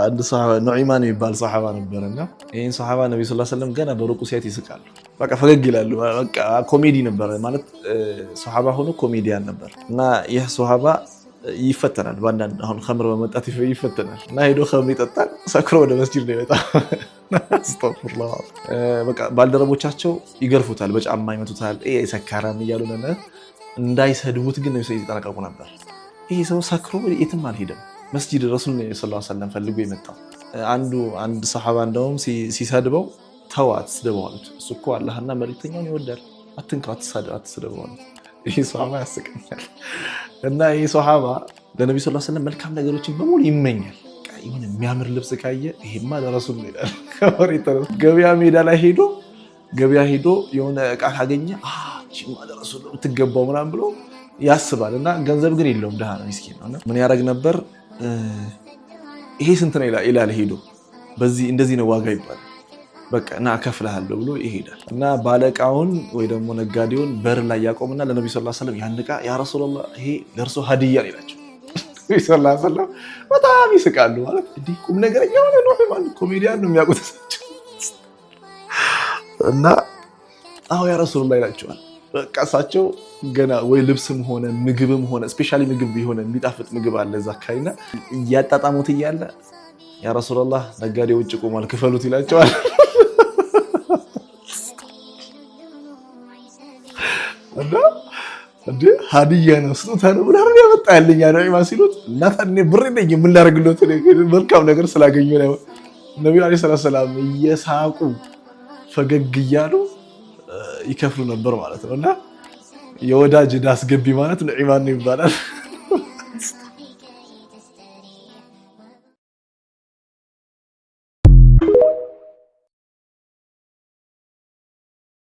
አንድ ሰሃባ ኑዒማን የሚባል ሰሃባ ነበርና ይሄን ሰሃባ ነብዩ ሰለላሁ ዐለይሂ ወሰለም ገና በሩቁ ሲያዩት ይስቃሉ። በቃ ፈገግ ይላሉ። በቃ ኮሜዲ ነበር ማለት ሰሃባ ሆኖ ኮሜዲያን ነበር እና ይህ ሰሃባ ይፈተናል። በአንዳንድ አሁን ኸምር በመጣት ይፈተናል እና ሄዶ ኸምር ይጠጣል። ሰክሮ ወደ መስጂድ ነው የመጣው። አስተግፊሩላህ። በቃ ባልደረቦቻቸው ይገርፉታል፣ በጫማ ይመቱታል። ሰካራም እያሉ እንዳይሰድቡት ግን ነው ይጠነቀቁ ነበር። ይሄ ሰው ሰክሮ የትም አልሄደም። መስጂድ ረሱል ሰለላሁ ዐለይሂ ወሰለም ፈልጎ የመጣው አንድ ሰሃባ እንደውም ሲሰድበው ተው አትስደበው አሉት። እሱ እኮ አላህና መልእክተኛውን ይወዳል፣ አትንካው፣ አትስደበው አሉት። ይሄ ሰሃባ ያስቀኛል። እና ይሄ ሰሃባ ለነብዩ ሰለላሁ ዐለይሂ ወሰለም መልካም ነገሮችን በሙሉ ይመኛል። ይሁን የሚያምር ልብስ ካየ ይሄማ ለረሱል ነው ይላል። ገበያ ሜዳ ላይ ሄዶ የሆነ ዕቃ ካገኘ እቺማ ለረሱል ነው የምትገባው ምናምን ብሎ ያስባል። እና ገንዘብ ግን የለውም፣ ደሃ ነው፣ ምስኪን ነው። ምን ያደርግ ነበር? ይሄ ስንት ነው ይላል። ሄዶ በዚህ እንደዚህ ነው ዋጋ ይባላል። በቃ እና እከፍልሃለሁ ብሎ ይሄዳል። እና ባለዕቃውን ወይ ደግሞ ነጋዴውን በር ላይ ያቆምና ለነብዩ ሰለላሁ ዐለይሂ ወሰለም ያን ዕቃ ያ ረሱላህ ይሄ ለእርሶ ሀዲያ ይላቸው። ነብዩ ሰለላሁ ዐለይሂ ወሰለም በጣም ይስቃሉ። ማለት እንዲህ ቁም ነገረኛ ሆነ ነው ማለት ኮሜዲያን ነው የሚያውቁት እና አዎ ያ ረሱላህ ይላቸዋል። በቃ እሳቸው ገና ወይ ልብስም ሆነ ምግብም ሆነ ስፔሻሊ ምግብ ቢሆን የሚጣፍጥ ምግብ አለ እዛ አካባቢና እያጣጣሙት እያለ ያ ረሱላህ ነጋዴው ውጭ ቆሟል ክፈሉት ይላቸዋል። እና እንዴ ሀዲያ ነው ስጦታ ነው ብላ ነው ያመጣልኝ ኑዒማ ሲሉት እና ታዲያ ብር የለኝም ምን ላደርግልዎት መልካም ነገር ስላገኙ ነው። ነብዩ አለይሂ ሰላም እየሳቁ ፈገግ እያሉ ይከፍሉ ነበር ማለት ነው። እና የወዳጅ ዕዳ አስገቢ ማለት ኑዒማን ነው ይባላል።